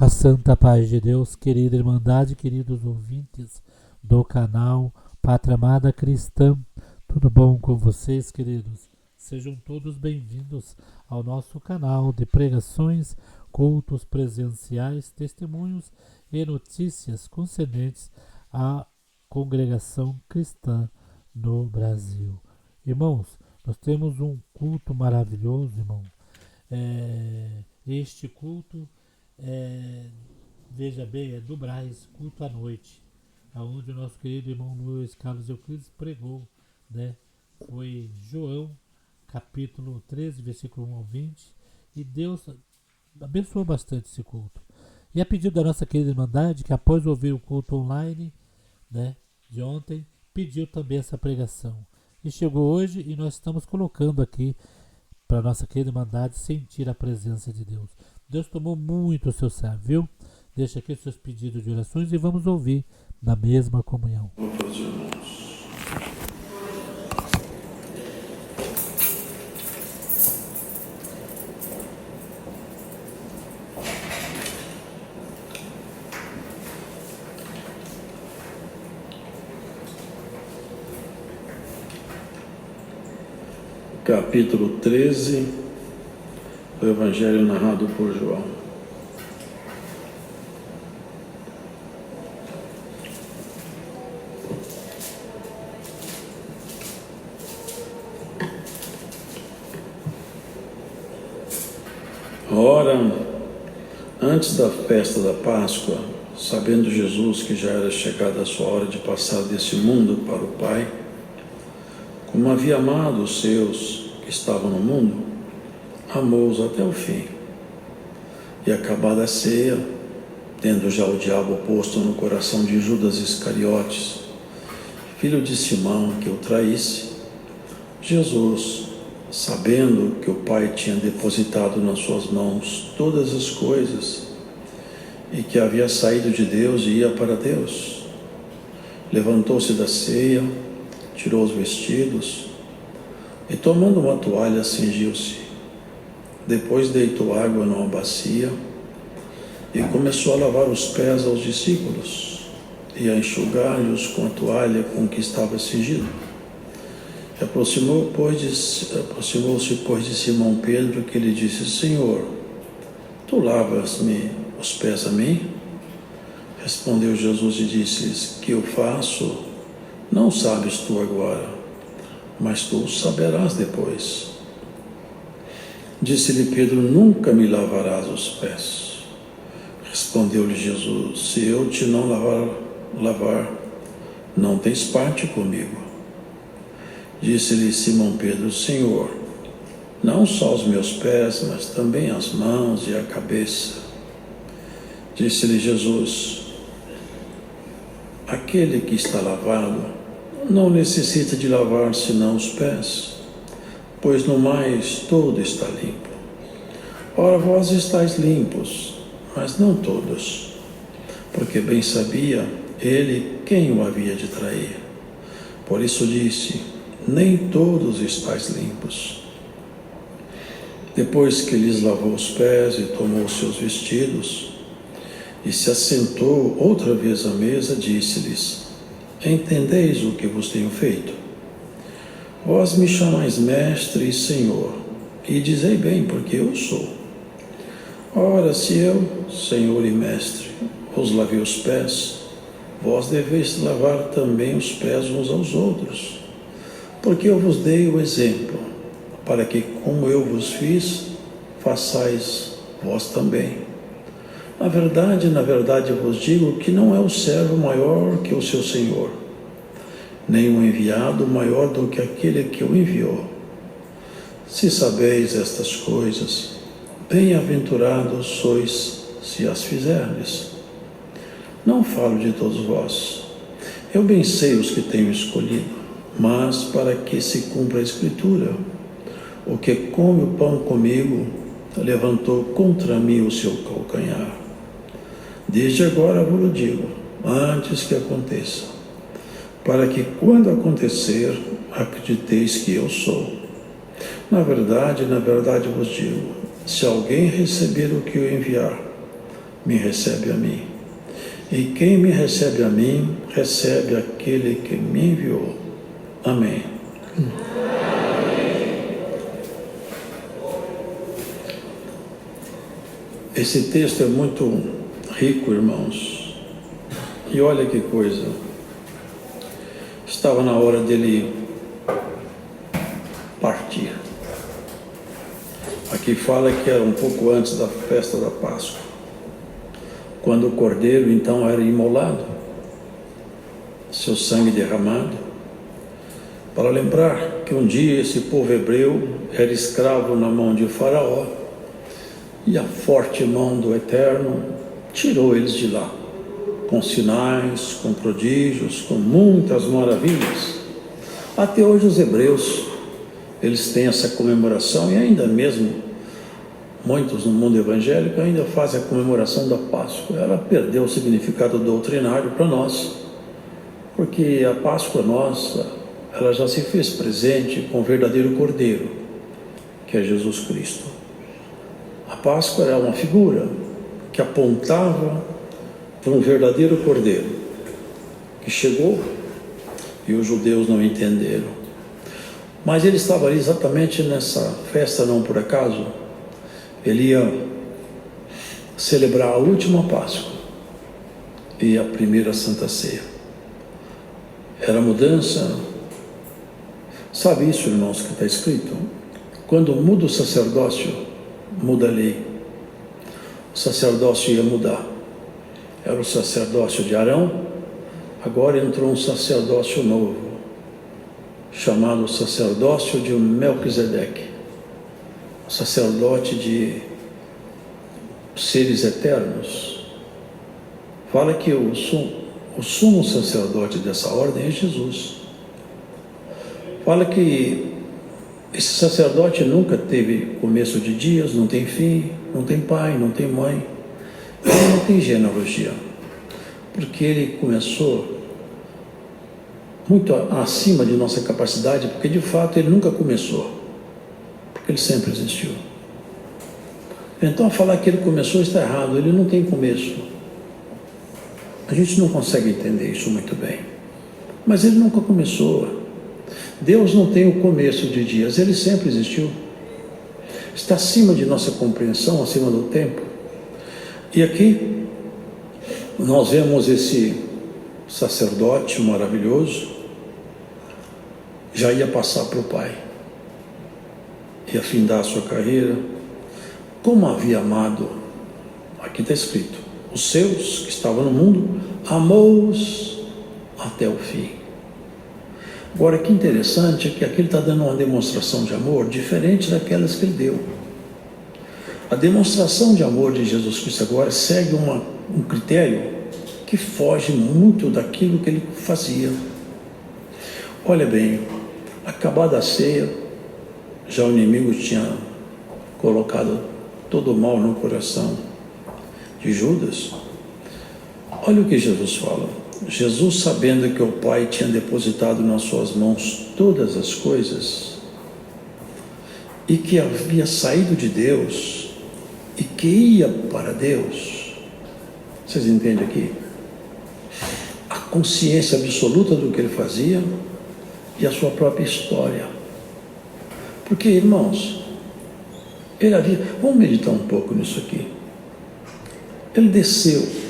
A santa paz de Deus, querida Irmandade, queridos ouvintes do canal Pátria Amada Cristã, tudo bom com vocês, queridos? Sejam todos bem-vindos ao nosso canal de pregações, cultos presenciais, testemunhos e notícias concernentes à congregação cristã no Brasil. Irmãos, nós temos um culto maravilhoso, irmão. Este culto veja bem, é do Brás, culto à noite, aonde o nosso querido irmão Luiz Carlos Euclides pregou, né? Foi João, capítulo 13, versículo 1 ao 20, e Deus abençoou bastante esse culto. E a pedido da nossa querida Irmandade, que após ouvir o culto online, né, de ontem, pediu também essa pregação. E chegou hoje e nós estamos colocando aqui para a nossa querida Irmandade sentir a presença de Deus. Deus tomou muito o seu servo, viu? Deixa aqui os seus pedidos de orações e vamos ouvir na mesma comunhão. Vamos, irmãos. Capítulo 13 do Evangelho narrado por João. Ora, antes da festa da Páscoa, sabendo Jesus que já era chegada a sua hora de passar desse mundo para o Pai, como havia amado os seus que estavam no mundo, amou-os até o fim. E acabada a ceia, tendo já o diabo posto no coração de Judas Iscariotes, filho de Simão, que o traísse, Jesus, sabendo que o Pai tinha depositado nas suas mãos todas as coisas, e que havia saído de Deus e ia para Deus, levantou-se da ceia, tirou os vestidos e, tomando uma toalha, cingiu-se. Depois deitou água numa bacia e começou a lavar os pés aos discípulos e a enxugar-lhes com a toalha com que estava cingido. Aproximou-se, pois, de Simão Pedro, que lhe disse: Senhor, tu lavas-me os pés a mim? Respondeu Jesus e disse-lhes: que eu faço, não sabes tu agora, mas tu saberás depois. Disse-lhe Pedro: nunca me lavarás os pés. Respondeu-lhe Jesus: se eu te não lavar, não tens parte comigo. Disse-lhe Simão Pedro: Senhor, não só os meus pés, mas também as mãos e a cabeça. Disse-lhe Jesus: aquele que está lavado não necessita de lavar senão os pés, pois no mais todo está limpo. Ora, vós estáis limpos, mas não todos, porque bem sabia ele quem o havia de trair. Por isso disse: nem todos estáis limpos. Depois que lhes lavou os pés e tomou seus vestidos, e se assentou outra vez à mesa, disse-lhes: entendeis o que vos tenho feito? Vós me chamais mestre e senhor, e dizei bem, porque eu sou. Ora, se eu, senhor e mestre, vos lavei os pés, vós deveis lavar também os pés uns aos outros, porque eu vos dei o exemplo, para que, como eu vos fiz, façais vós também. Na verdade eu vos digo que não é o servo maior que o seu senhor, nem o enviado maior do que aquele que o enviou. Se sabeis estas coisas, bem-aventurados sois se as fizerdes. Não falo de todos vós. Eu bem sei os que tenho escolhido, mas para que se cumpra a Escritura, o que come o pão comigo, levantou contra mim o seu calcanhar. Desde agora vos digo, antes que aconteça, para que quando acontecer, acrediteis que eu sou. Na verdade vos digo, se alguém receber o que eu enviar, me recebe a mim. E quem me recebe a mim, recebe aquele que me enviou. Amém. Esse texto é muito rico, irmãos. E olha que coisa. Estava na hora dele partir. Aqui fala que era um pouco antes da festa da Páscoa, quando o cordeiro então era imolado, seu sangue derramado, para lembrar que um dia esse povo hebreu era escravo na mão de Faraó, e a forte mão do Eterno tirou eles de lá, com sinais, com prodígios, com muitas maravilhas. Até hoje os hebreus, eles têm essa comemoração, e ainda mesmo muitos no mundo evangélico ainda fazem a comemoração da Páscoa. Ela perdeu o significado doutrinário para nós, porque a Páscoa nossa, ela já se fez presente com o verdadeiro Cordeiro, que é Jesus Cristo. A Páscoa era uma figura que apontava para um verdadeiro Cordeiro, que chegou e os judeus não entenderam. Mas ele estava ali exatamente nessa festa, não por acaso. Ele ia celebrar a última Páscoa e a primeira Santa Ceia. Era mudança. Sabe isso, irmãos, que está escrito? Quando muda o sacerdócio, muda a lei. O sacerdócio ia mudar. Era o sacerdócio de Arão, agora entrou um sacerdócio novo, chamado sacerdócio de Melquisedeque, sacerdote de seres eternos. Fala que o sumo sacerdote dessa ordem é Jesus. Fala que esse sacerdote nunca teve começo de dias, não tem fim, não tem pai, não tem mãe, ele não tem genealogia, porque ele começou muito acima de nossa capacidade, porque de fato ele nunca começou, porque ele sempre existiu. Então falar que ele começou está errado, ele não tem começo. A gente não consegue entender isso muito bem, mas ele nunca começou. Deus não tem o começo de dias, ele sempre existiu. Está acima de nossa compreensão, acima do tempo. E aqui nós vemos esse sacerdote maravilhoso, já ia passar para o Pai, ia findar a sua carreira, como havia amado, aqui está escrito, os seus que estavam no mundo, amou-os até o fim. Agora, que interessante é que aqui ele está dando uma demonstração de amor diferente daquelas que ele deu. A demonstração de amor de Jesus Cristo agora segue um critério que foge muito daquilo que ele fazia. Olha bem, acabada a ceia, já o inimigo tinha colocado todo o mal no coração de Judas. Olha o que Jesus fala. Jesus, sabendo que o Pai tinha depositado nas suas mãos todas as coisas e que havia saído de Deus e que ia para Deus, vocês entendem aqui? A consciência absoluta do que ele fazia e a sua própria história. Porque, irmãos, ele havia... Vamos meditar um pouco nisso aqui. Ele desceu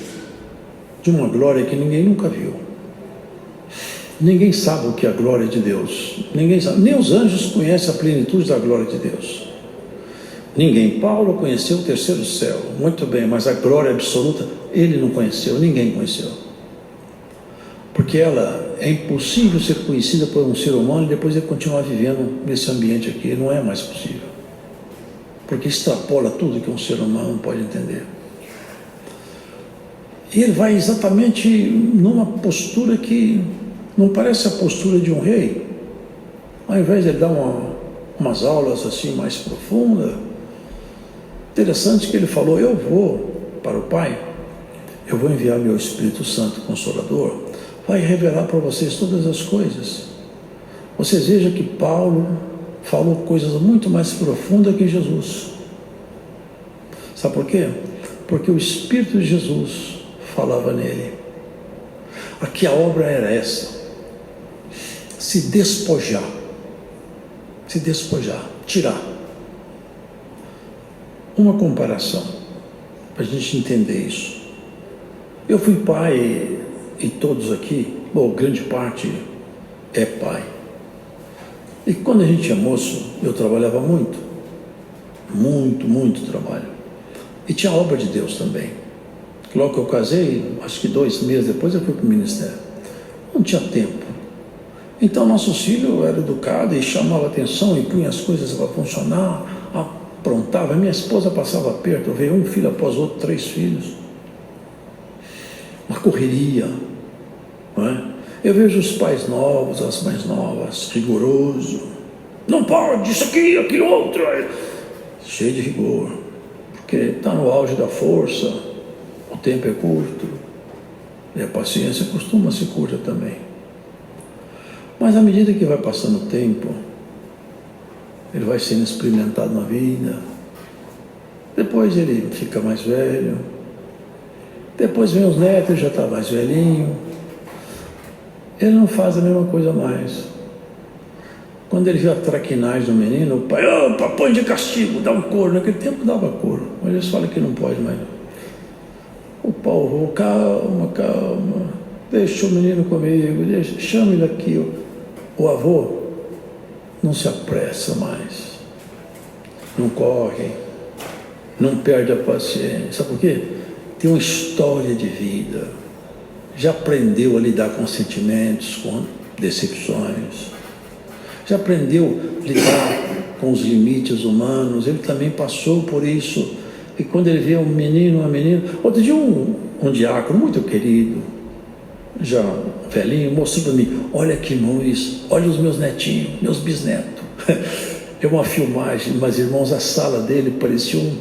de uma glória que ninguém nunca viu. Ninguém sabe o que é a glória de Deus. Ninguém sabe. Nem os anjos conhecem a plenitude da glória de Deus. Ninguém. Paulo conheceu o terceiro céu, muito bem, mas a glória absoluta ele não conheceu, ninguém conheceu. Porque ela é impossível ser conhecida por um ser humano e depois ele continuar vivendo nesse ambiente aqui. Não é mais possível. Porque extrapola tudo que um ser humano pode entender. E ele vai exatamente numa postura que não parece a postura de um rei. Ao invés de ele dar umas aulas assim mais profundas, interessante que ele falou, eu vou para o Pai, eu vou enviar meu Espírito Santo Consolador, vai revelar para vocês todas as coisas. Vocês vejam que Paulo falou coisas muito mais profundas que Jesus. Sabe por quê? porque o Espírito de Jesus falava nele. Aqui a obra era essa: se despojar, tirar. Uma comparação, para a gente entender isso. Eu fui pai, e todos aqui, bom, grande parte é pai. E quando a gente é moço, eu trabalhava muito trabalho. E tinha a obra de Deus também. Logo que eu casei, acho que 2 meses depois eu fui para o ministério. Não tinha tempo. Então nossos filhos eram educados e chamavam atenção e punham as coisas para funcionar, aprontava. Minha esposa passava perto, veio um filho após o outro, 3 filhos. Uma correria, não é? Eu vejo os pais novos, as mães novas, rigoroso. Não pode, isso aqui, aquilo outro. Cheio de rigor, porque está no auge da força, o tempo é curto, e a paciência costuma ser curta também. Mas à medida que vai passando o tempo, ele vai sendo experimentado na vida, depois ele fica mais velho, depois vem os netos, ele já está mais velhinho, ele não faz a mesma coisa mais. Quando ele viu a traquinagem do menino, o pai, opa, põe de castigo, dá um couro. Naquele tempo dava couro, mas eles falam que não pode mais. O Paulo, calma, deixa o menino comigo, chama ele aqui. O avô não se apressa mais, não corre, não perde a paciência. Sabe por quê? Tem uma história de vida, já aprendeu a lidar com sentimentos, com decepções, já aprendeu a lidar com os limites humanos, ele também passou por isso. E quando ele vê um menino, uma menina... Outro dia um diácono muito querido, já velhinho, mostrou para mim, olha que luz, olha os meus netinhos, meus bisnetos. É uma filmagem, mas irmãos, a sala dele parecia um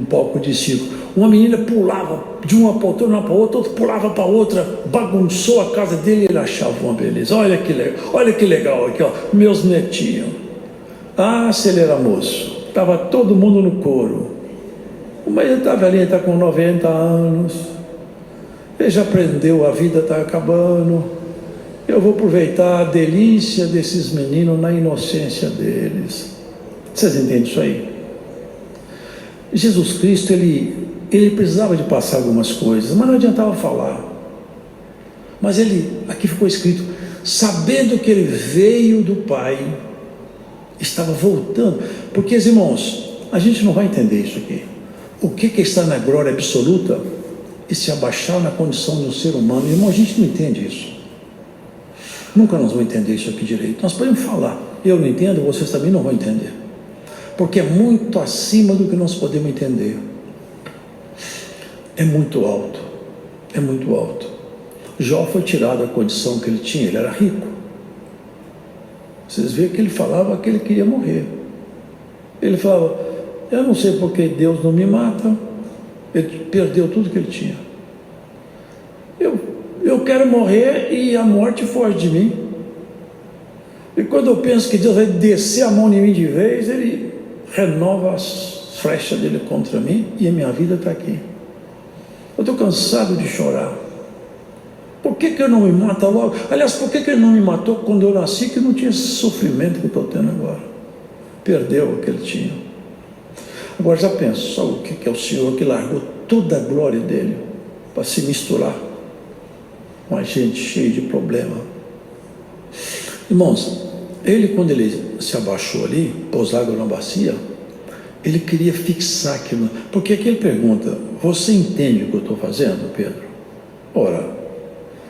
palco de circo. Uma menina pulava de uma poltrona para outra, outro pulava para outra, bagunçou a casa dele e ele achava uma beleza. Olha que legal aqui, ó, meus netinhos. Ah, se ele era moço, estava todo mundo no coro. Mas ele está velhinho, está com 90 anos, ele já aprendeu, a vida está acabando. Eu vou aproveitar a delícia desses meninos na inocência deles. Vocês entendem isso aí? Jesus Cristo, ele precisava de passar algumas coisas, mas não adiantava falar. Mas aqui ficou escrito, sabendo que ele veio do Pai, estava voltando. Porque, irmãos, a gente não vai entender isso aqui. O que é estar na glória absoluta e se abaixar na condição de um ser humano? Irmão, a gente não entende isso. Nunca nós vamos entender isso aqui direito. Nós podemos falar, eu não entendo, vocês também não vão entender. Porque é muito acima do que nós podemos entender. É muito alto, é muito alto. Jó foi tirado da condição que ele tinha, ele era rico. Vocês veem que ele falava que ele queria morrer. Ele falava, eu não sei porque Deus não me mata. Ele perdeu tudo que ele tinha. Eu quero morrer e a morte foge de mim. E quando eu penso que Deus vai descer a mão em mim de vez, ele renova as flechas dele contra mim e a minha vida está aqui. Eu estou cansado de chorar. Por que ele não me mata logo? Aliás, por que ele não me matou quando eu nasci, que não tinha esse sofrimento que eu estou tendo agora? Perdeu o que ele tinha. Agora já pensou o que é o Senhor que largou toda a glória dele para se misturar com a gente cheia de problema? Irmãos, ele, quando ele se abaixou ali, pôs água na bacia, ele queria fixar aquilo. Porque aqui ele pergunta, você entende o que eu estou fazendo, Pedro? Ora,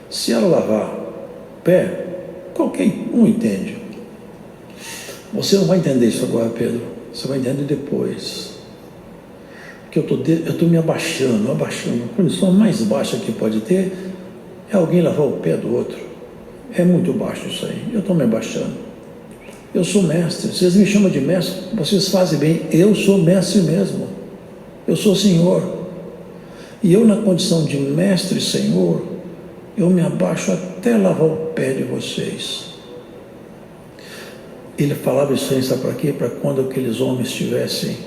se ela lavar o pé, qualquer um entende. Você não vai entender isso agora, Pedro. Você vai entender depois. Porque eu estou me abaixando. A condição mais baixa que pode ter é alguém lavar o pé do outro. É muito baixo isso aí. Eu estou me abaixando. Eu sou mestre. Vocês me chamam de mestre, vocês fazem bem. Eu sou mestre mesmo. Eu sou Senhor. E eu, na condição de mestre e Senhor, eu me abaixo até lavar o pé de vocês. Ele falava isso aí, sabe para quê? Para quando aqueles homens estivessem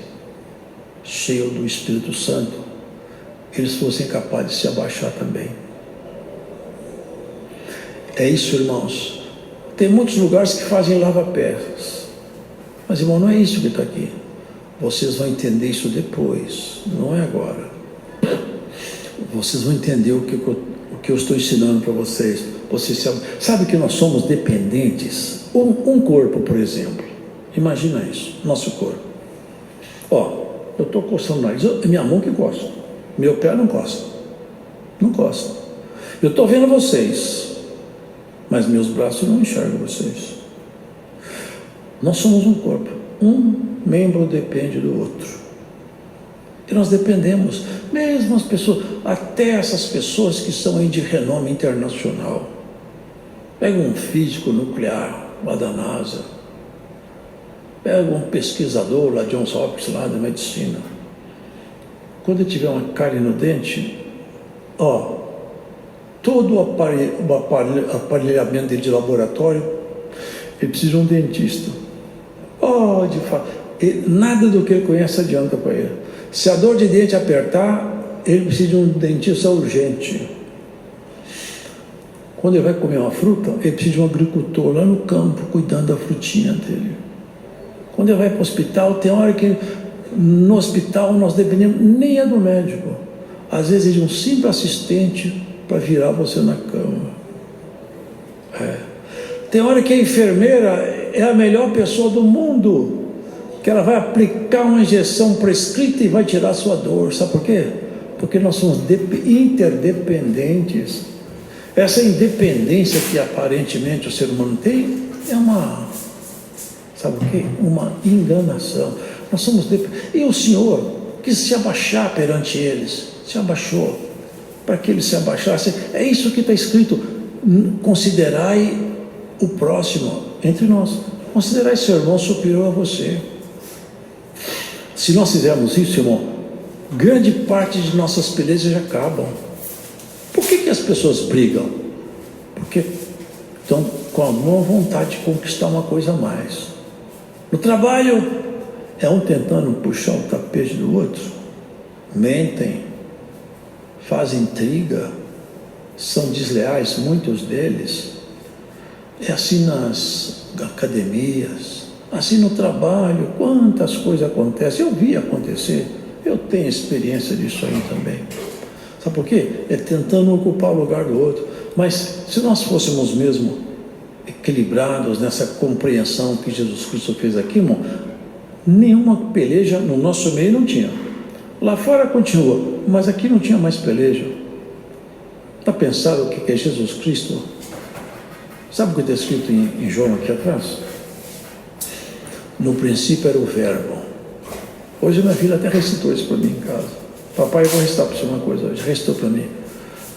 cheios do Espírito Santo, eles fossem capazes de se abaixar também. É isso, irmãos. Tem muitos lugares que fazem lava-pés, mas, irmão, não é isso que está aqui. Vocês vão entender isso depois, não é agora. Vocês vão entender o que eu estou ensinando para vocês. Vocês sabem que nós somos dependentes. Um corpo, por exemplo. Imagina isso, nosso corpo. Ó, eu estou coçando o nariz, é minha mão que coça. Meu pé não coça. Não coça. Eu estou vendo vocês, mas meus braços não enxergam vocês. Nós somos um corpo. Um membro depende do outro. E nós dependemos, mesmo as pessoas, até essas pessoas que são aí de renome internacional. Pega um físico nuclear lá da NASA, pega um pesquisador lá de Johns Hopkins, lá da medicina. Quando ele tiver uma cárie no dente, ó, todo o aparelhamento dele de laboratório, ele precisa de um dentista. Nada do que ele conhece adianta para ele. Se a dor de dente apertar, ele precisa de um dentista urgente. Quando ele vai comer uma fruta, ele precisa de um agricultor lá no campo, cuidando da frutinha dele. Quando ele vai para o hospital, tem hora que no hospital nós dependemos nem é do médico. Às vezes é de um simples assistente para virar você na cama. Tem hora que a enfermeira é a melhor pessoa do mundo, que ela vai aplicar uma injeção prescrita e vai tirar a sua dor. Sabe por quê? Porque nós somos interdependentes. Essa independência que aparentemente o ser humano tem é sabe o quê? Uma enganação. Nós somos E o Senhor quis se abaixar perante eles, se abaixou, para que eles se abaixassem. É isso que está escrito: considerai o próximo entre nós, considerai seu irmão superior a você. Se nós fizermos isso, irmão, grande parte de nossas pelejas já acabam. Por que as pessoas brigam? Porque estão com a boa vontade de conquistar uma coisa a mais. No trabalho, é um tentando puxar o tapete do outro, mentem, fazem intriga, são desleais, muitos deles. É assim nas academias, assim no trabalho, quantas coisas acontecem. Eu vi acontecer, eu tenho experiência disso aí também. Sabe por quê? É tentando ocupar o lugar do outro. Mas se nós fôssemos mesmo equilibrados nessa compreensão que Jesus Cristo fez aqui, irmão, nenhuma peleja no nosso meio não tinha. Lá fora continua, mas aqui não tinha mais peleja. Está pensado o que é Jesus Cristo? Sabe o que está escrito em João aqui atrás? No princípio era o verbo. Hoje minha filha até recitou isso para mim em casa. Papai, eu vou recitar para você uma coisa hoje. Recitou para mim.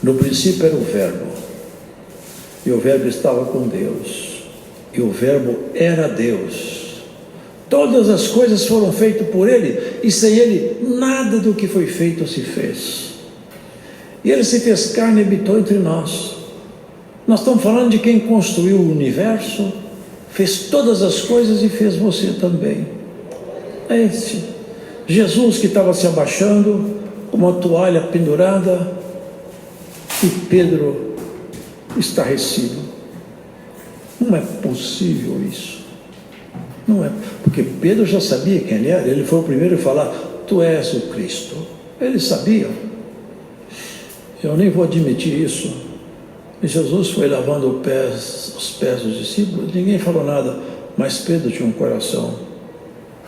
No princípio era o verbo. E o verbo estava com Deus. E o verbo era Deus. Todas as coisas foram feitas por Ele. E sem Ele, nada do que foi feito se fez. E Ele se fez carne e habitou entre nós. Nós estamos falando de quem construiu o universo, fez todas as coisas e fez você também. É esse Jesus que estava se abaixando, com uma toalha pendurada, e Pedro estarrecido. Não é possível isso. Não é, porque Pedro já sabia quem ele era. Ele foi o primeiro a falar: tu és o Cristo. Ele sabia. Eu nem vou admitir isso. E Jesus foi lavando os pés dos discípulos, ninguém falou nada, mas Pedro tinha um coração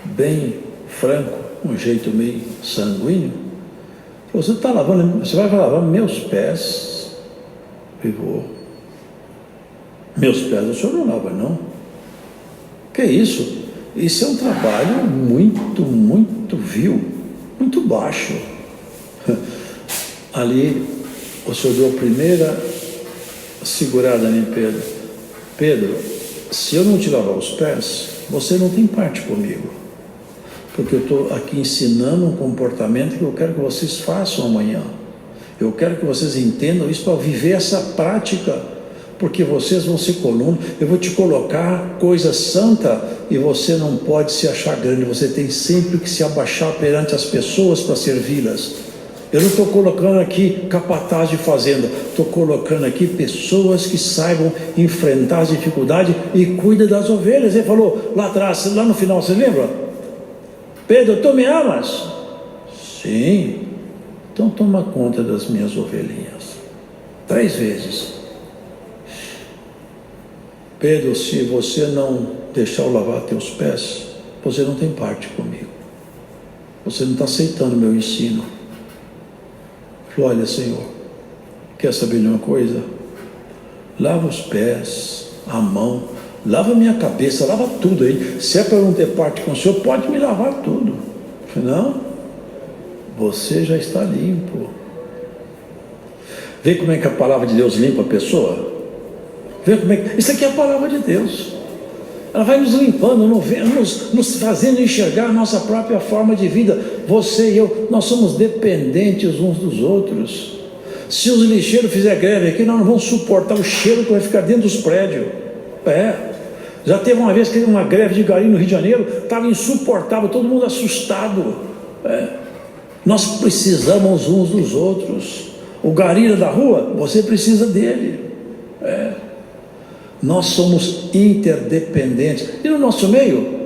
bem franco, um jeito meio sanguíneo. Você está lavando, você vai lavar meus pés? Eu vou. Meus pés o senhor não lava, não? Que é isso? Isso é um trabalho muito vil, muito baixo. Ali o senhor deu a primeira segurada em Pedro. Pedro, se eu não te lavar os pés, você não tem parte comigo, porque eu estou aqui ensinando um comportamento que eu quero que vocês façam amanhã. Eu quero que vocês entendam isso para viver essa prática, porque vocês vão ser coluna. Eu vou te colocar coisa santa e você não pode se achar grande, você tem sempre que se abaixar perante as pessoas para servi-las. Eu não estou colocando aqui capataz de fazenda, estou colocando aqui pessoas que saibam enfrentar as dificuldades e cuidam das ovelhas. Ele falou lá atrás, lá no final, você lembra? Pedro, tu me amas? Sim, então toma conta das minhas ovelhinhas. 3 vezes. Pedro, se você não deixar eu lavar teus pés, você não tem parte comigo. Você não está aceitando o meu ensino. Falou, olha, Senhor, quer saber de uma coisa? Lava os pés, a mão, lava a minha cabeça, lava tudo aí. Se é para eu não ter parte com o Senhor, pode me lavar tudo. Não, você já está limpo. Vê como é que a palavra de Deus limpa a pessoa? Vê como é que... Isso aqui é a palavra de Deus. Ela vai nos limpando, nos fazendo enxergar a nossa própria forma de vida. Você e eu, nós somos dependentes uns dos outros. Se os lixeiros fizerem greve aqui, nós não vamos suportar o cheiro que vai ficar dentro dos prédios. Já teve uma vez que teve uma greve de garim no Rio de Janeiro, estava insuportável, todo mundo assustado. Nós precisamos uns dos outros. O garim da rua, você precisa dele. Nós somos interdependentes. E no nosso meio,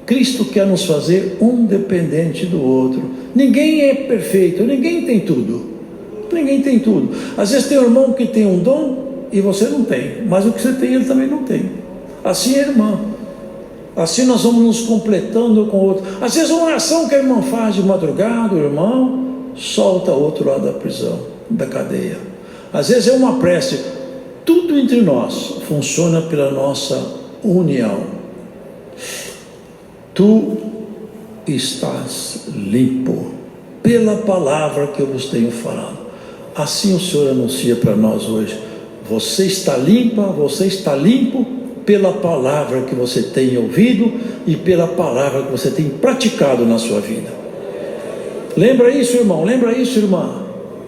Cristo quer nos fazer um dependente do outro. Ninguém é perfeito, ninguém tem tudo. Ninguém tem tudo. Às vezes tem um irmão que tem um dom e você não tem, mas o que você tem ele também não tem. Assim é a irmã. Assim nós vamos nos completando com o outro. Às vezes uma oração que a irmã faz de madrugada, o irmão solta outro lado da prisão, da cadeia. Às vezes é uma prece. Tudo entre nós funciona pela nossa união. Tu estás limpo pela palavra que eu vos tenho falado. Assim o Senhor anuncia para nós hoje. Você está limpa, você está limpo pela palavra que você tem ouvido e pela palavra que você tem praticado na sua vida. Lembra isso, irmão? Lembra isso, irmã?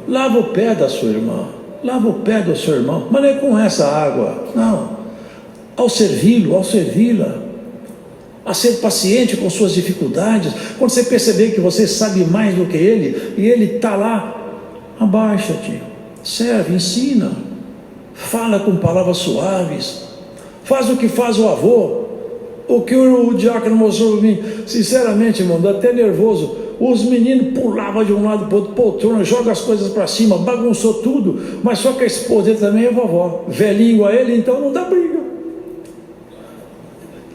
Lava o pé da sua irmã. Lava o pé do seu irmão, mas não é com essa água, não. Ao servi-lo, ao servi-la, a ser paciente com suas dificuldades. Quando você perceber que você sabe mais do que ele, e ele está lá, abaixa-te, serve, ensina, fala com palavras suaves, faz o que faz o avô. O que o diácono mostrou para mim, sinceramente, irmão, dá até nervoso. Os meninos pulavam de um lado para o outro, poltrona, joga as coisas para cima, bagunçou tudo, mas só que a esposa dele também é vovó, velhinho a ele, então não dá briga.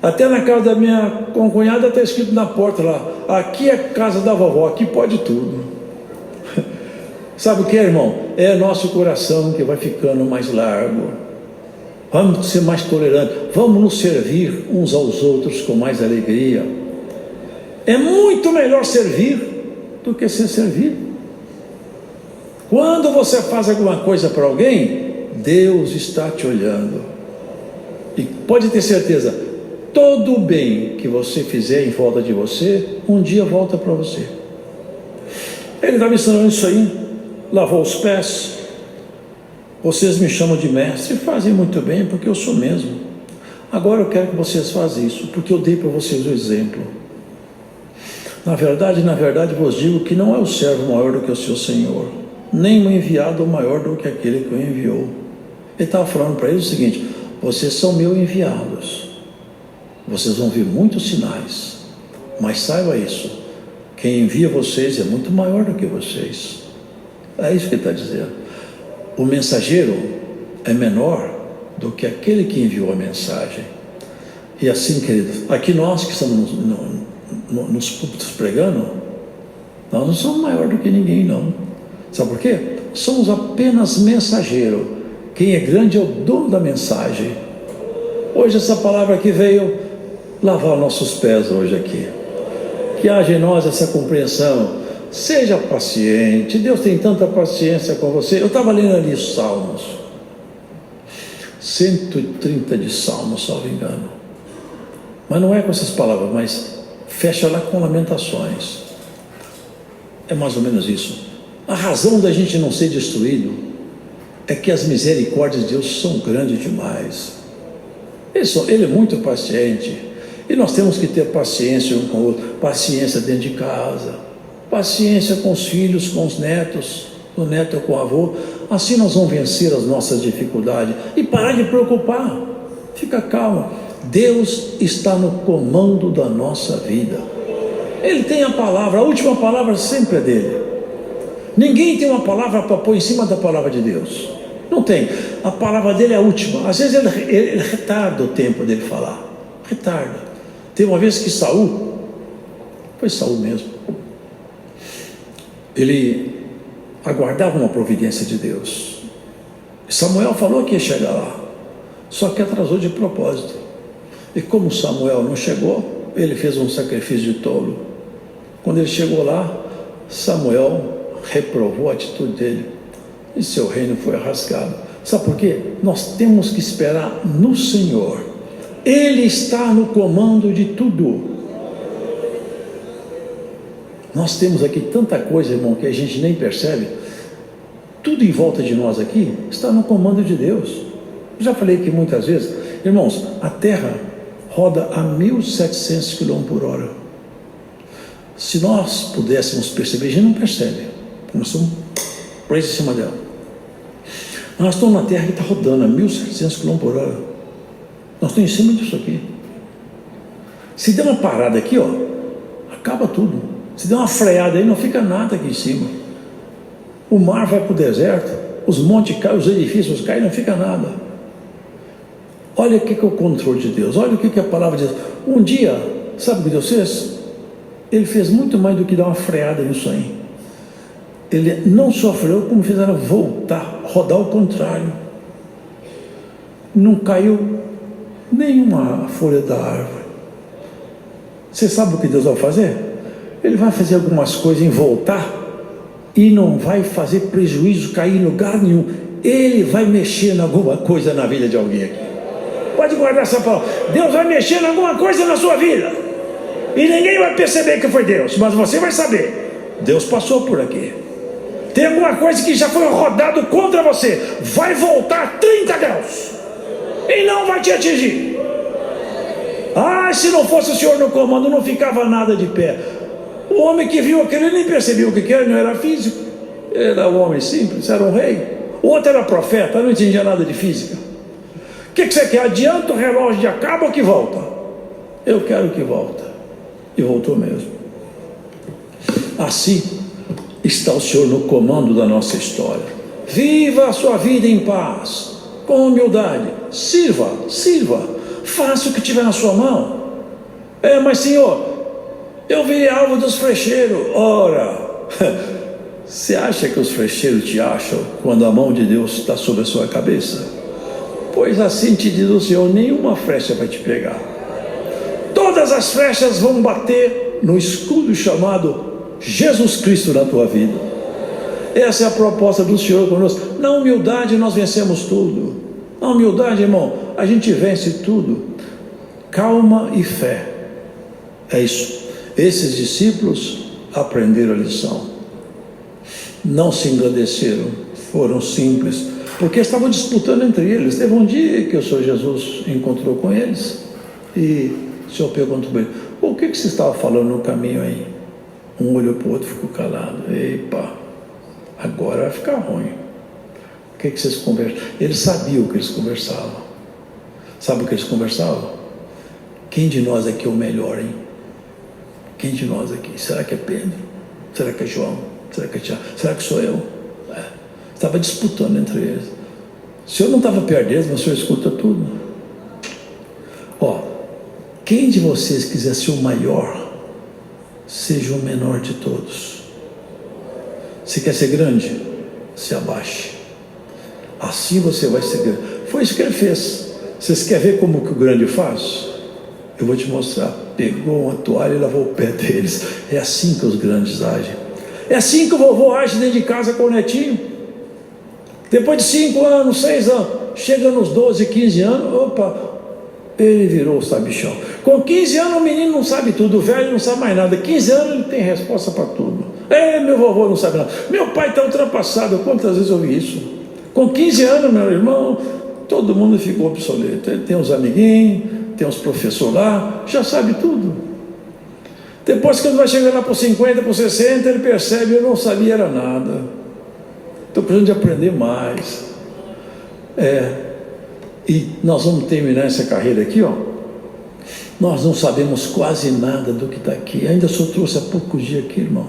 Até na casa da minha concunhada está escrito na porta lá, aqui é a casa da vovó, aqui pode tudo. Sabe o que é, irmão? É nosso coração que vai ficando mais largo. Vamos ser mais tolerantes, vamos nos servir uns aos outros com mais alegria. É muito melhor servir do que ser servido. Quando você faz alguma coisa para alguém, Deus está te olhando. E pode ter certeza, todo o bem que você fizer em volta de você, um dia volta para você. Ele está me ensinando isso aí, lavou os pés. Vocês me chamam de mestre, fazem muito bem, porque eu sou mesmo. Agora eu quero que vocês façam isso, porque eu dei para vocês o exemplo. Na verdade, vos digo que não é o servo maior do que o seu senhor, nem o enviado maior do que aquele que o enviou. Ele estava falando para eles o seguinte: vocês são meus enviados, vocês vão ver muitos sinais, mas saiba isso, quem envia vocês é muito maior do que vocês. É isso que ele está dizendo. O mensageiro é menor do que aquele que enviou a mensagem. E assim, queridos, aqui nós que estamos nos púlpitos pregando, nós não somos maior do que ninguém, não. Sabe por quê? Somos apenas mensageiro. Quem é grande é o dono da mensagem. Hoje essa palavra aqui veio lavar nossos pés hoje aqui. Que haja em nós essa compreensão. Seja paciente, Deus tem tanta paciência com você. Eu estava lendo ali os Salmos, 130 de Salmos, salvo engano. Mas não é com essas palavras, mas fecha lá com Lamentações. É mais ou menos isso. A razão da gente não ser destruído é que as misericórdias de Deus são grandes demais. Ele é muito paciente. E nós temos que ter paciência um com o outro, paciência dentro de casa, paciência com os filhos, com os netos, o neto com o avô. Assim nós vamos vencer as nossas dificuldades e parar de preocupar. Fica calmo. Deus está no comando da nossa vida. Ele tem a palavra, a última palavra sempre é dele. Ninguém tem uma palavra para pôr em cima da palavra de Deus. Não tem. A palavra dele é a última. Às vezes ele retarda o tempo dele falar. Retarda. Teve uma vez que Saul, foi Saul mesmo, ele aguardava uma providência de Deus. Samuel falou que ia chegar lá, só que atrasou de propósito. E como Samuel não chegou, ele fez um sacrifício de tolo. Quando ele chegou lá, Samuel reprovou a atitude dele e seu reino foi arrascado. Sabe por quê? Nós temos que esperar no Senhor. Ele está no comando de tudo. Nós temos aqui tanta coisa, irmão, que a gente nem percebe. Tudo em volta de nós aqui está no comando de Deus. Eu já falei aqui muitas vezes, irmãos, a terra roda a 1.700 km/h. Se nós pudéssemos perceber, a gente não percebe. Nós estamos presos em cima dela. Nós estamos na terra que está rodando a 1.700 km/h. Nós estamos em cima disso aqui. Se der uma parada aqui, ó, acaba tudo. Se der uma freada aí, não fica nada aqui em cima. O mar vai para o deserto, os montes caem, os edifícios caem, não fica nada. Olha o que é o controle de Deus, olha o que é a palavra de Deus. Um dia, sabe o que Deus fez? Ele fez muito mais do que dar uma freada nisso aí. Ele não sofreu, como fizeram voltar, rodar ao contrário. Não caiu nenhuma folha da árvore. Você sabe o que Deus vai fazer? Ele vai fazer algumas coisas em voltar e não vai fazer prejuízo, cair em lugar nenhum. Ele vai mexer em alguma coisa na vida de alguém aqui. Pode guardar essa palavra. Deus vai mexer em alguma coisa na sua vida e ninguém vai perceber que foi Deus, mas você vai saber. Deus passou por aqui. Tem alguma coisa que já foi rodado contra você, vai voltar 30 graus e não vai te atingir. Se não fosse o Senhor no comando, não ficava nada de pé. O homem que viu aquilo, ele nem percebeu o que era, não era físico, era um homem simples, era um rei. O outro era profeta, não entendia nada de física. O que você quer? Adianta o relógio de acaba ou que volta? Eu quero que volta. E voltou mesmo. Assim está o Senhor no comando da nossa história. Viva a sua vida em paz, com humildade, sirva, faça o que tiver na sua mão. Mas Senhor, eu virei alvo dos frecheiros. Ora, você acha que os frecheiros te acham quando a mão de Deus está sobre a sua cabeça? Pois assim te diz o Senhor, nenhuma flecha vai te pegar. Todas as flechas vão bater no escudo chamado Jesus Cristo na tua vida. Essa é a proposta do Senhor conosco. Na humildade nós vencemos tudo. Na humildade, irmão, a gente vence tudo. Calma e fé. É isso. Esses discípulos aprenderam a lição. Não se engrandeceram, foram simples, porque estavam disputando entre eles. Teve um dia que o Senhor Jesus encontrou com eles e o Senhor perguntou para ele: o que você estava falando no caminho aí? Um olhou para o outro e ficou calado. Epa, agora vai ficar ruim. O que vocês conversam? Eles sabiam o que eles conversavam. Sabe o que eles conversavam? Quem de nós aqui é o melhor, hein? Quem de nós aqui? Será que é Pedro? Será que é João? Será que é Tiago? Será que sou eu? Estava disputando entre eles. O Senhor não estava perto deles, mas o Senhor escuta tudo. Quem de vocês quiser ser o maior, seja o menor de todos. Se quer ser grande, se abaixe. Assim você vai ser grande. Foi isso que ele fez. Vocês querem ver como que o grande faz? Eu vou te mostrar. Pegou uma toalha e lavou o pé deles. É assim que os grandes agem. É assim que o vovô age dentro de casa com o netinho. Depois de 5 anos, 6 anos, chega nos 12, 15 anos, opa, ele virou o sabichão. Com 15 anos o menino não sabe tudo, o velho não sabe mais nada. 15 anos ele tem resposta para tudo. Meu vovô não sabe nada. Meu pai está ultrapassado. Quantas vezes eu ouvi isso? Com 15 anos, meu irmão, todo mundo ficou obsoleto. Ele tem uns amiguinhos, tem uns professores lá, já sabe tudo. Depois, quando vai chegar lá por 50, por 60, ele percebe, eu não sabia era nada. Estou precisando de aprender mais. E nós vamos terminar essa carreira aqui, ó. Nós não sabemos quase nada do que está aqui. Ainda só trouxe há poucos dias aqui, irmão.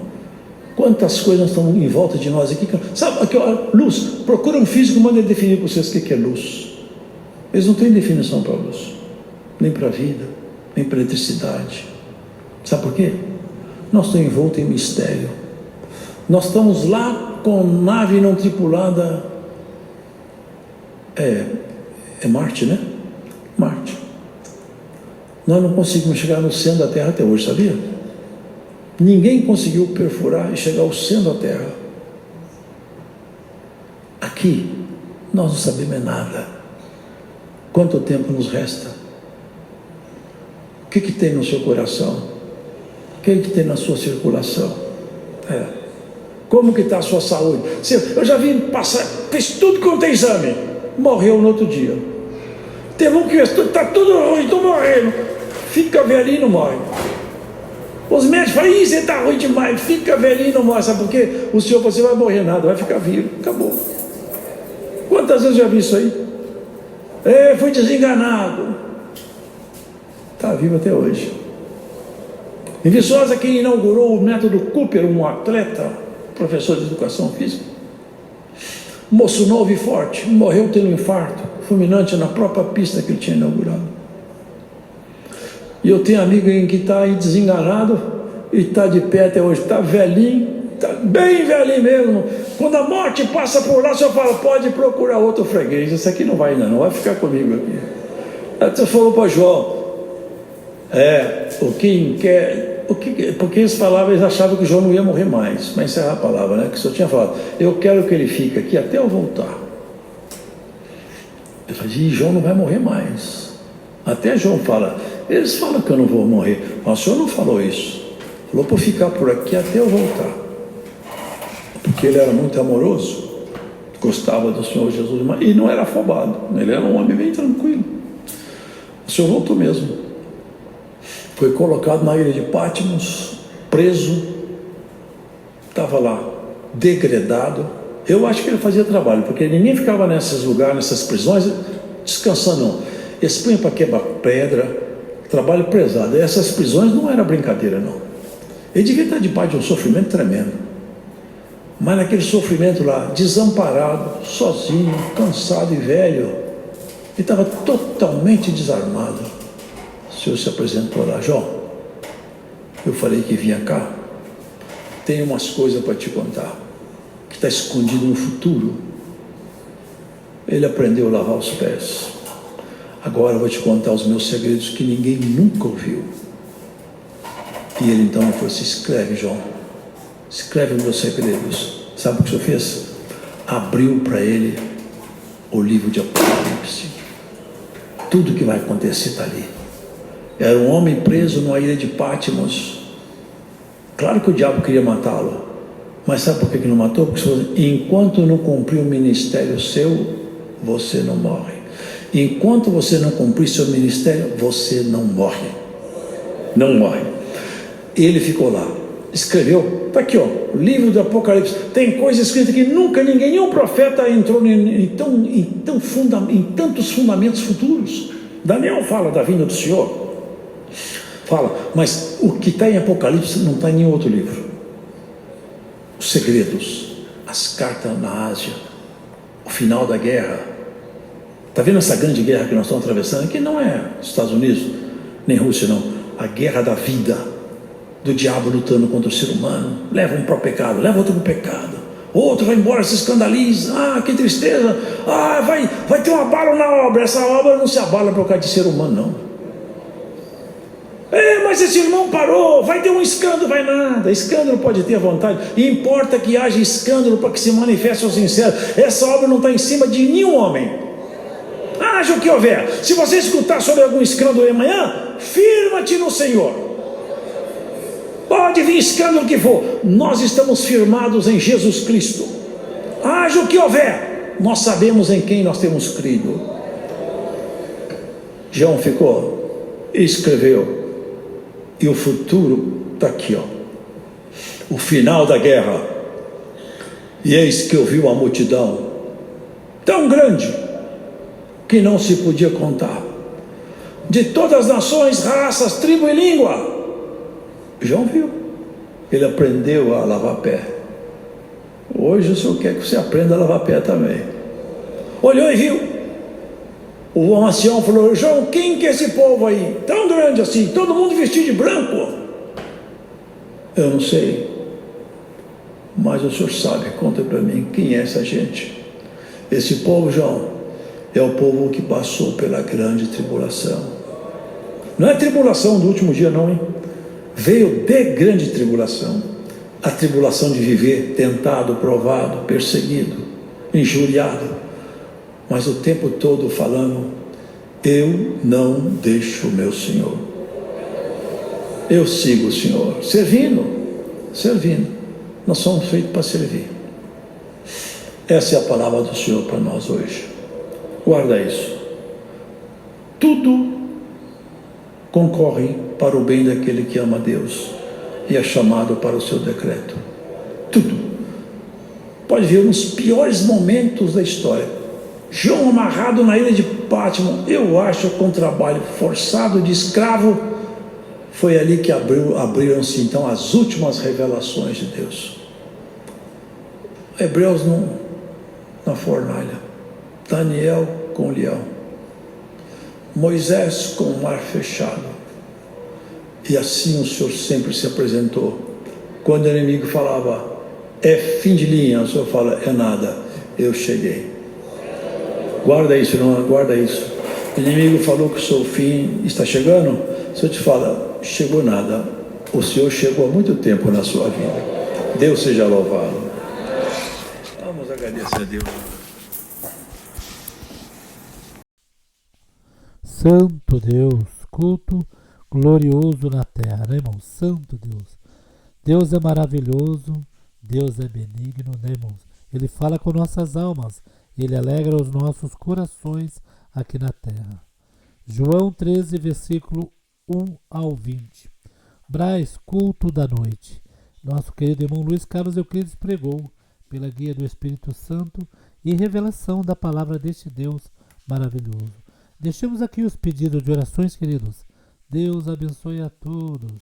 Quantas coisas estão em volta de nós aqui. Sabe, aqui, ó, luz. Procura um físico, manda ele definir para vocês o que é luz. Eles não têm definição para luz. Nem para a vida, nem para a eletricidade. Sabe por quê? Nós estamos envoltos em mistério. Nós estamos lá com nave não tripulada. É Marte, né? Marte. Nós não conseguimos chegar no centro da Terra até hoje, sabia? Ninguém conseguiu perfurar e chegar ao centro da Terra. Aqui, nós não sabemos nada. Quanto tempo nos resta? O que tem no seu coração? O que tem na sua circulação? Como que está a sua saúde? Eu já vi passar, fez tudo quanto é exame, morreu no outro dia. Teve um que está tudo ruim, estou morrendo. Fica velhinho e não morre. Os médicos falam, você está ruim demais, fica velhinho e não morre. Sabe por quê? O senhor, você vai morrer nada, vai ficar vivo, acabou. Quantas vezes eu já vi isso aí? Fui desenganado. Está vivo até hoje. Em Viçosa, quem inaugurou o método Cooper, um atleta, professor de educação física, moço novo e forte, morreu tendo um infarto fulminante na própria pista que ele tinha inaugurado. E eu tenho amigo que está aí desenganado e está de pé até hoje, está velhinho, está bem velhinho mesmo. Quando a morte passa por lá, o senhor fala, pode procurar outro freguês, esse aqui não vai ainda não, vai ficar comigo aqui. Aí você falou para João, porque eles falavam, eles achavam que João não ia morrer mais, para encerrar a palavra, né? Que o senhor tinha falado, eu quero que ele fique aqui até eu voltar. Eu falei, João não vai morrer mais. Até João fala, eles falam que eu não vou morrer, mas o senhor não falou isso. Falou para ficar por aqui até eu voltar. Porque ele era muito amoroso, gostava do Senhor Jesus, e não era afobado, ele era um homem bem tranquilo. O senhor voltou mesmo. Foi colocado na ilha de Patmos, preso, estava lá, degradado. Eu acho que ele fazia trabalho, porque ninguém ficava nesses lugares, nessas prisões, descansando não. Eles punham para quebrar pedra, trabalho pesado. Essas prisões não era brincadeira não. Ele devia estar debaixo de um sofrimento tremendo. Mas naquele sofrimento lá, desamparado, sozinho, cansado e velho, ele estava totalmente desarmado. O Senhor se apresentou lá, João, eu falei que vinha cá, tem umas coisas para te contar, que está escondido no futuro. Ele aprendeu a lavar os pés. Agora eu vou te contar os meus segredos que ninguém nunca ouviu. E ele então falou assim, escreve, João, escreve os meus segredos. Sabe o que o senhor fez? Abriu para ele o livro de Apocalipse. Tudo que vai acontecer está ali. Era um homem preso numa ilha de Patmos. Claro que o diabo queria matá-lo, mas sabe por que não matou? Porque enquanto não cumprir o ministério seu, você não morre. Enquanto você não cumprir seu ministério, você não morre. Não morre. Ele ficou lá, escreveu, está aqui ó, o livro do Apocalipse, tem coisa escrita que nunca ninguém, nenhum profeta entrou em tantos fundamentos futuros. Daniel fala da vinda do Senhor, fala, mas o que está em Apocalipse não está em nenhum outro livro. Os segredos, as cartas na Ásia, o final da guerra. Está vendo essa grande guerra que nós estamos atravessando? Que não é Estados Unidos, nem Rússia não, a guerra da vida, do diabo lutando contra o ser humano. Leva um para o pecado, leva outro para o pecado, outro vai embora, se escandaliza, que tristeza, vai ter um abalo na obra. Essa obra não se abala por causa de ser humano não. Mas esse irmão parou, vai ter um escândalo, vai nada, escândalo pode ter à vontade, importa que haja escândalo para que se manifeste o sincero. Essa obra não está em cima de nenhum homem, haja o que houver. Se você escutar sobre algum escândalo amanhã, firma-te no Senhor. Pode vir escândalo que for, nós estamos firmados em Jesus Cristo. Haja o que houver, nós sabemos em quem nós temos crido. João ficou e escreveu. E o futuro está aqui, ó. O final da guerra. E eis que eu vi uma multidão tão grande que não se podia contar, de todas as nações, raças, tribo e língua. João viu. Ele aprendeu a lavar pé. Hoje o Senhor quer que você aprenda a lavar pé também. Olhou e viu. O ancião falou: João, quem que é esse povo aí? Tão grande assim, todo mundo vestido de branco. Eu não sei, mas o Senhor sabe. Conta para mim, quem é essa gente? Esse povo, João, é o povo que passou pela grande tribulação. Não é tribulação do último dia não, hein? Veio de grande tribulação. A tribulação de viver tentado, provado, perseguido, injuriado, mas o tempo todo falando: eu não deixo o meu Senhor, eu sigo o Senhor, servindo. Nós somos feitos para servir. Essa é a palavra do Senhor para nós hoje. Guarda isso. Tudo concorre para o bem daquele que ama a Deus e é chamado para o seu decreto. Tudo. Pode ver nos piores momentos da história. João amarrado na ilha de Patmos, eu acho, com trabalho forçado de escravo. Foi ali que abriram-se então as últimas revelações de Deus. Hebreus na fornalha, Daniel com o leão, Moisés com o mar fechado. E assim o Senhor sempre se apresentou. Quando o inimigo falava: é fim de linha, o Senhor fala: é nada, eu cheguei. Guarda isso, irmão, guarda isso. O inimigo falou que o seu fim está chegando. O Senhor te fala: chegou nada, o Senhor chegou há muito tempo na sua vida. Deus seja louvado. Vamos agradecer a Deus. Santo Deus, culto glorioso na terra, né, irmão? Santo Deus. Deus é maravilhoso, Deus é benigno, né, irmãos? Ele fala com nossas almas, Ele alegra os nossos corações aqui na terra. João 13, versículo 1 ao 20. Braz, culto da noite. Nosso querido irmão Luiz Carlos Euclides pregou pela guia do Espírito Santo e revelação da palavra deste Deus maravilhoso. Deixamos aqui os pedidos de orações, queridos. Deus abençoe a todos.